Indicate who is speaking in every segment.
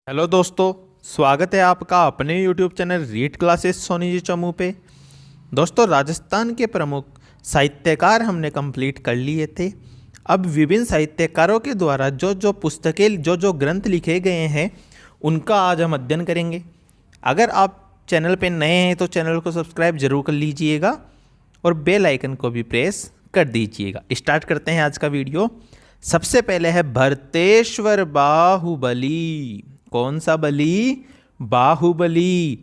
Speaker 1: Hello दोस्तों, स्वागत है आपका अपने YouTube channel read classes Soni ji चमू पे। दोस्तों, राजस्थान के प्रमुख साहित्यकार हमने कंप्लीट कर लिए थे। अब विभिन्न साहित्यकारों के द्वारा जो जो पुस्तकें जो ग्रंथ लिखे गए हैं उनका आज हम अध्ययन करेंगे। अगर आप चैनल पे नए हैं तो चैनल को सब्सक्राइब जरूर कर लीजिएगा और बेल आइकन को भी प्रेस कर दीजिएगा। स्टार्ट करते हैं आज का वीडियो। सबसे पहले है भरतेश्वर बाहुबली। कौन सा बली? बाहुबली।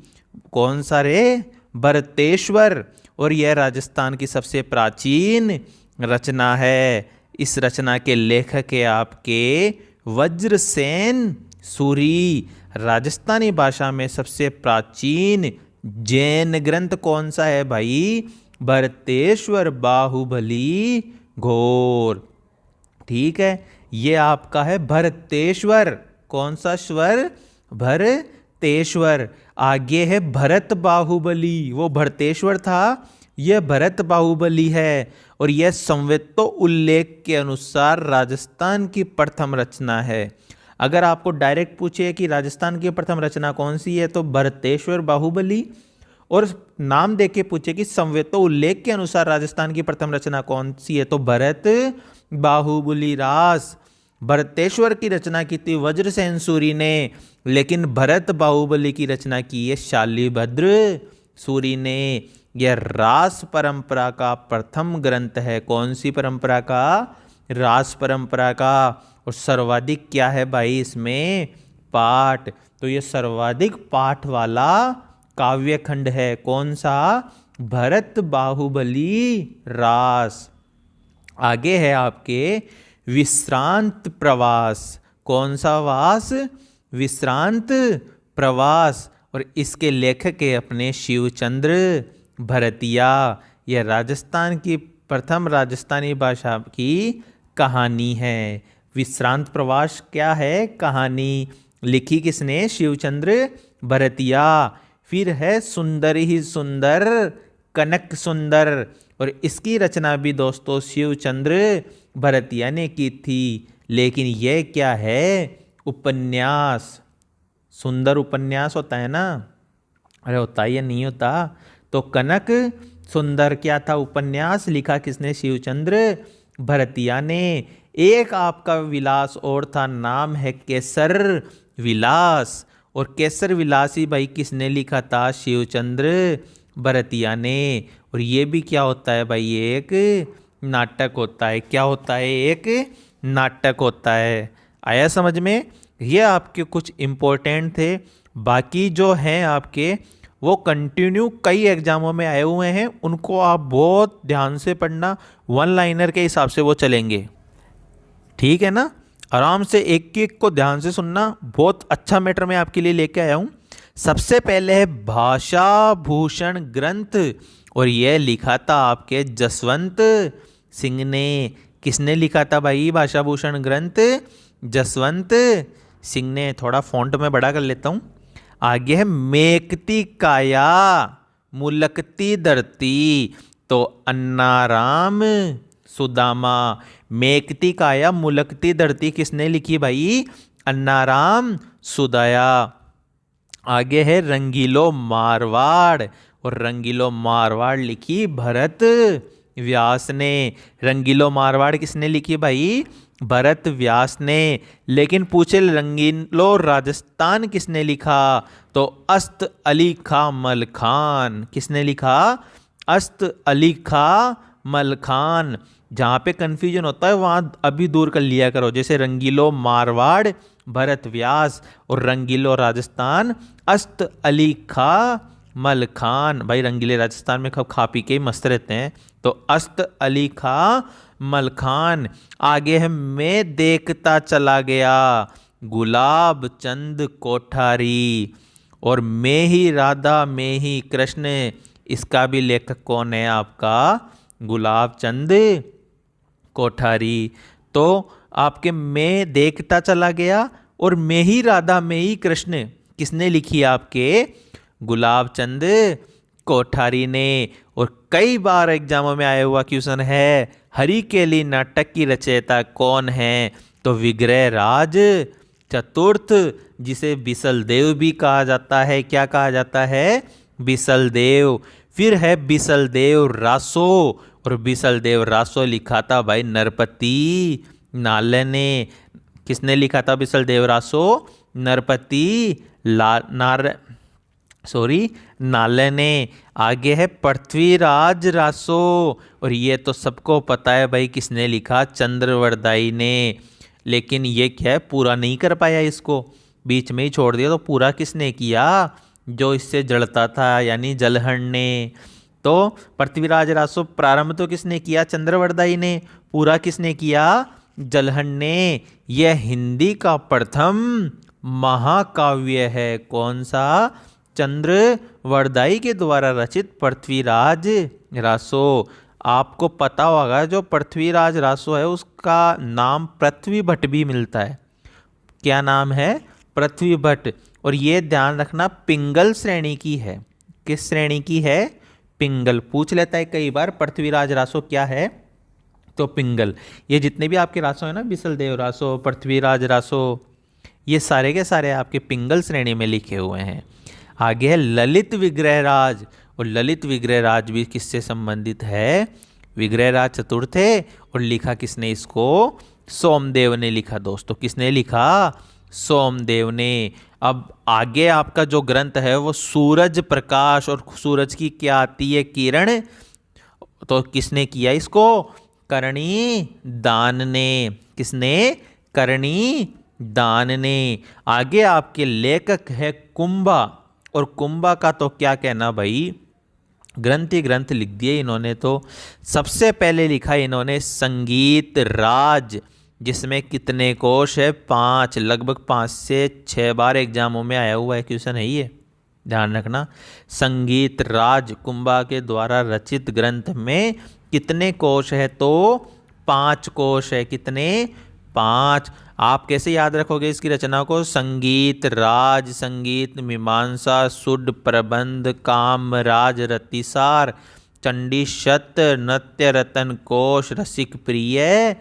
Speaker 1: कौन सा रे? भरतेश्वर। और यह राजस्थान की सबसे प्राचीन रचना है। इस रचना के लेखक है आपके वज्रसेन सूरी। राजस्थानी भाषा में सबसे प्राचीन जैन ग्रंथ कौन सा है भाई? भरतेश्वर बाहुबली घोर। ठीक है, ये आपका है भरतेश्वर। कौन सा स्वर? भरतेश्वर। आगे है भरत बाहुबली। वो भरतेश्वर था, यह भरत बाहुबली है। और यह संवेतो उल्लेख के अनुसार राजस्थान की प्रथम रचना है। अगर आपको डायरेक्ट पूछे कि राजस्थान की प्रथम रचना कौन सी है तो भरतेश्वर बाहुबली। और नाम देके पूछे कि संवेतो उल्लेख के अनुसार राजस्थान की प्रथम रचना कौन सी है तो भरत बाहुबली रास। भरतेश्वर की रचना की थी वज्रसेन सूरी ने, लेकिन भरत बाहुबली की रचना की है शालिभद्र सूरी ने। यह रास परंपरा का प्रथम ग्रंथ है। कौन सी परंपरा का? रास परंपरा का। और सर्वाधिक क्या है भाई इसमें? पाठ। तो यह सर्वाधिक पाठ वाला काव्य खंड है। कौन सा? भरत बाहुबली रास। आगे है आपके विश्रांत प्रवास। कौन सा वास? विश्रांत प्रवास। और इसके लेखक है अपने शिवचंद्र भरतिया। यह राजस्थान की प्रथम राजस्थानी भाषा की कहानी है। विश्रांत प्रवास क्या है? कहानी। लिखी किसने? शिवचंद्र भरतिया। फिर है सुंदर ही सुंदर कनक सुंदर। और इसकी रचना भी दोस्तों शिवचंद्र भरतिया ने की थी। लेकिन यह क्या है? उपन्यास। सुंदर उपन्यास होता है ना? अरे होता है या नहीं होता? तो कनक सुंदर क्या था? उपन्यास। लिखा किसने? शिवचंद्र भरतिया ने। एक आपका विलास और था, नाम है केसर विलास। और केसर विलास ही भाई किसने लिखा था? शिवचंद्र भरतिया ने। और ये भी क्या होता है भाई? एक नाटक होता है। क्या होता है? एक नाटक होता है। आया समझ में? ये आपके कुछ इंपॉर्टेंट थे। बाकी जो हैं आपके वो कंटिन्यू कई एग्जामों में आए हुए हैं, उनको आप बहुत ध्यान से पढ़ना। वन लाइनर के हिसाब से वो चलेंगे। ठीक है ना? आराम से एक एक को ध्यान से सुनना। बहुत अच्छा मैटर मैं आपके लिए लेके आया हूं। सबसे पहले है भाषा भूषण ग्रंथ। और यह लिखा था आपके जसवंत सिंह ने। किसने लिखा था भाई भाषा भूषण ग्रंथ? जसवंत सिंह ने। थोड़ा फॉन्ट में बड़ा कर लेता हूं। आगे है मेकती काया मुलकती धरती। तो अन्नाराम सुदामा। मेकती काया मुलकती धरती किसने लिखी भाई? अन्नाराम सुदाया। आगे है रंगीलो मारवाड़। और रंगीलो मारवाड़ लिखी भरत व्यास ने। रंगीलो मारवाड़ किसने लिखी भाई? भरत व्यास ने। लेकिन पूछे रंगीलो राजस्थान किसने लिखा तो अस्त अली खां मलखान। किसने लिखा? अस्त अली खां मलखान। जहाँ पे कंफ्यूजन होता है वहाँ अभी दूर कर लिया करो। जैसे रंगीलो मारवाड़ भरत व्यास और रंगीलो राजस्थान अस्त अली खां मलखान। भाई रंगीले राजस्थान में कब खा पी के मस्त रहते हैं। तो अस्त अली खां मलखान। आगे है मैं देखता चला गया गुलाब चंद कोठारी। और मैं ही राधा मैं ही कृष्ण। इसका भी लेखक कौन है आपका? गुलाब चंद कोठारी। तो आपके मैं देखता चला गया और मैं ही राधा मैं ही कृष्ण किसने लिखी? आपके गुलाब चंद कोठारी ने। और कई बार एग्जामों में आया हुआ क्वेश्चन है हरिकेली नाटक की रचयिता कौन है? तो विग्रह राज चतुर्थ, जिसे बिसलदेव भी कहा जाता है, क्या कहा जाता है, बिसलदेव। फिर है बिसलदेव रासो, और बिसलदेव रासो लिखा था भाई नरपति नाले ने। किसने लिखा था बिसलदेव रासो, नरपति नाले ने। आगे है पृथ्वीराज रासो, और ये तो सबको पता है भाई किसने लिखा, चंद्रवरदाई ने। लेकिन ये क्या है, पूरा नहीं कर पाया, इसको बीच में ही छोड़ दिया। तो पूरा किसने किया, जो इससे जड़ता था यानी जलहण ने। तो पृथ्वीराज रासो प्रारंभ तो किसने किया, चंद्रवरदाई ने। पूरा किसने किया, जलहण ने। यह हिंदी का प्रथम महाकाव्य है। कौन सा, चंद्रवरदाई के द्वारा रचित पृथ्वीराज रासो। आपको पता होगा जो पृथ्वीराज रासो है उसका नाम पृथ्वी भट्ट भी मिलता है। क्या नाम है, पृथ्वी भट्ट। और ये ध्यान रखना पिंगल श्रेणी की है। किस श्रेणी की है, पिंगल। पूछ लेता है कई बार पृथ्वीराज रासो क्या है, तो पिंगल। ये जितने भी आपके रासो है ना, बिसलदेव रासो, पृथ्वीराज रासो, ये सारे के सारे आपके पिंगल श्रेणी में लिखे हुए हैं। आगे है ललित विग्रहराज, और ललित विग्रहराज भी किससे संबंधित है, विग्रहराज चतुर्थ है। और लिखा किसने इसको, सोमदेव ने लिखा दोस्तों। किसने लिखा, सोमदेव ने। अब आगे आपका जो ग्रंथ है वो सूरज प्रकाश, और सूरज की क्या आती है, किरण। तो किसने किया इसको, करणी दान ने। किसने, करणी दान ने। आगे आपके लेखक है कुंभा, और कुंभा का तो क्या कहना भाई, ग्रंथ ही ग्रंथ लिख दिए इन्होंने। तो सबसे पहले लिखा इन्होंने संगीत राज, जिसमें कितने कोश है, 5, लगभग 5 से 6 बार एग्जामों में आया हुआ है क्वेश्चन है ये, ध्यान रखना। संगीत राज कुंभा के द्वारा रचित ग्रंथ में कितने कोश है, तो 5 कोश है। कितने, 5। आप कैसे याद रखोगे इसकी रचना को, संगीत राज, संगीत मीमांसा, सुड प्रबंध, काम राज रतिसार, चंडी शत, नृत्य रतन कोश, रसिक प्रिय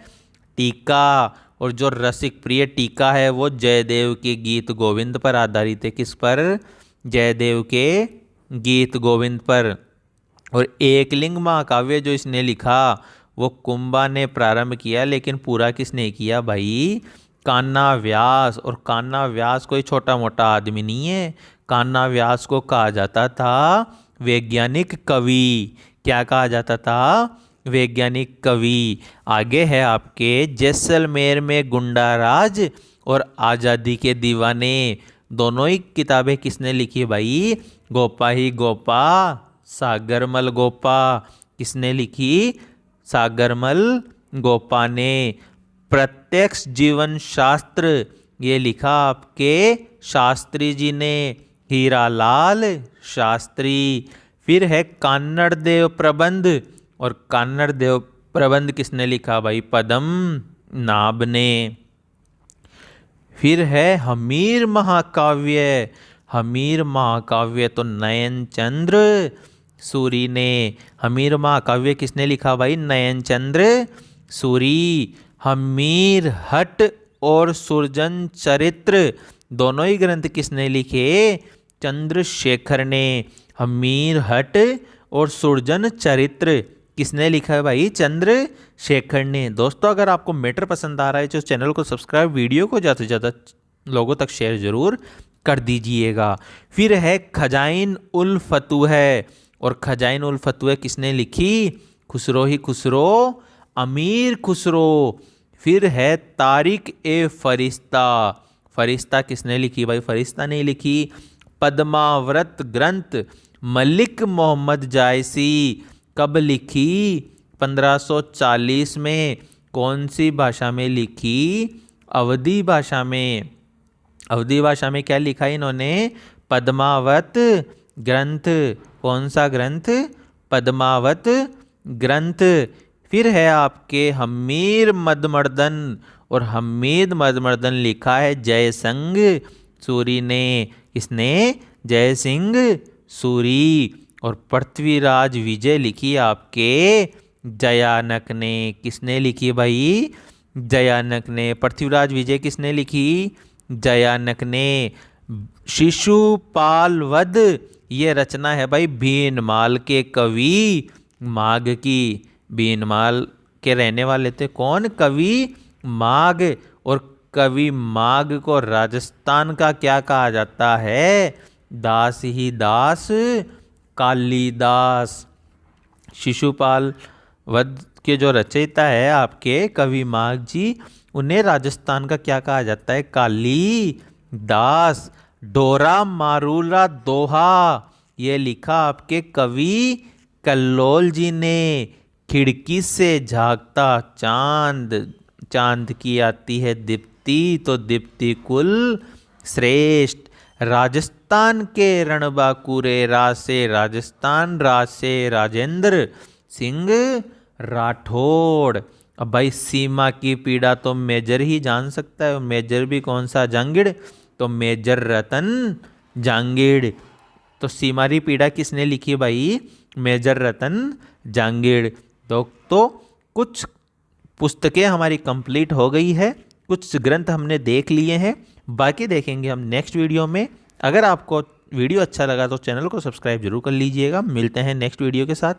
Speaker 1: टीका। और जो रसिक प्रिय टीका है वो जयदेव के गीत गोविंद पर आधारित है। किस पर, जयदेव के गीत गोविंद पर। और एकलिंग महाकाव्य जो इसने लिखा वो कुंभा ने प्रारंभ किया, लेकिन पूरा किसने किया भाई, कान्हा व्यास। और कान्हा व्यास कोई छोटा मोटा आदमी नहीं है, कान्हा व्यास को कहा जाता था वैज्ञानिक कवि। क्या कहा जाता था, वैज्ञानिक कवि। आगे है आपके जैसलमेर में गुंडा राज और आज़ादी के दीवाने। दोनों ही किताबें किसने लिखी भाई, गोपा ही गोपा, सागरमल गोपा। किसने लिखी, सागरमल गोपा ने। प्रत्यक्ष जीवन शास्त्र ये लिखा आपके शास्त्री जी ने, हीरालाल शास्त्री। फिर है कान्नड़ देव प्रबंध, और कान्नड़ देव प्रबंध किसने लिखा भाई, पदम नाभ ने। फिर है हमीर महाकाव्य, हमीर महाकाव्य तो नयन चंद्र सूरी ने। हमीर महाकाव्य किसने लिखा भाई, नयन चंद्र सूरी। हमीर हट और सुरजन चरित्र दोनों ही ग्रंथ किसने लिखे, चंद्रशेखर ने। हमीर हट और सुरजन चरित्र किसने लिखा है भाई, चंद्रशेखर ने। दोस्तों अगर आपको मैटर पसंद आ रहा है तो चैनल को सब्सक्राइब, वीडियो को ज़्यादा से ज़्यादा लोगों तक शेयर जरूर कर दीजिएगा। फिर है खजाइन उल फतूह, और खजाइन उल फतूह किसने लिखी, खुसरो ही खुसरो, अमीर खुसरो। फिर है तारिक ए फरिश्ता, फरिश्ता किसने लिखी भाई, फरिश्ता ने लिखी। पद्माव्रत ग्रंथ मलिक मोहम्मद जायसी कब लिखी, 1540 में। कौन सी भाषा में लिखी, अवधी भाषा में। अवधी भाषा में क्या लिखा इन्होंने, पद्मावत ग्रंथ। कौन सा ग्रंथ, पद्मावत ग्रंथ। फिर है आपके हमीर मदमर्दन, और हमीद मदमर्दन लिखा है जयसिंह सूरी ने। किसने, जय सिंह सूरी। और पृथ्वीराज विजय लिखी आपके जयानक ने। किसने लिखी भाई, जयानक ने। पृथ्वीराज विजय किसने लिखी, जयानक ने। शिशुपाल वध, ये रचना है भाई भीनमाल के कवि माघ की। भीनमाल के रहने वाले थे कौन? कवि माघ। और कवि माघ को राजस्थान का क्या कहा जाता है? दास ही दास, कालिदास। शिशुपाल वध के जो रचयिता है आपके कवि माघ जी, उन्हें राजस्थान का क्या कहा जाता है? कालिदास। डोरा मारूला दोहा, ये लिखा आपके कवि कल्लोल जी ने। खिड़की से झांकता चांद, चांद की आती है दीप्ति, तो दीप्ति कुल श्रेष्ठ। राजस्थान के रणबांकुरे राज से राजस्थान, राज से राजेंद्र सिंह राठौड़। अब भाई सीमा की पीड़ा तो मेजर ही जान सकता है। मेजर भी कौन सा? जांगिड़। तो मेजर रतन जांगिड़। तो सीमारी पीड़ा किसने लिखी भाई? मेजर रतन जांगिड़। तो कुछ पुस्तकें हमारी कंप्लीट हो गई है, कुछ ग्रंथ हमने देख लिए हैं, बाकी देखेंगे हम नेक्स्ट वीडियो में। अगर आपको वीडियो अच्छा लगा तो चैनल को सब्सक्राइब जरूर कर लीजिएगा। मिलते हैं नेक्स्ट वीडियो के साथ।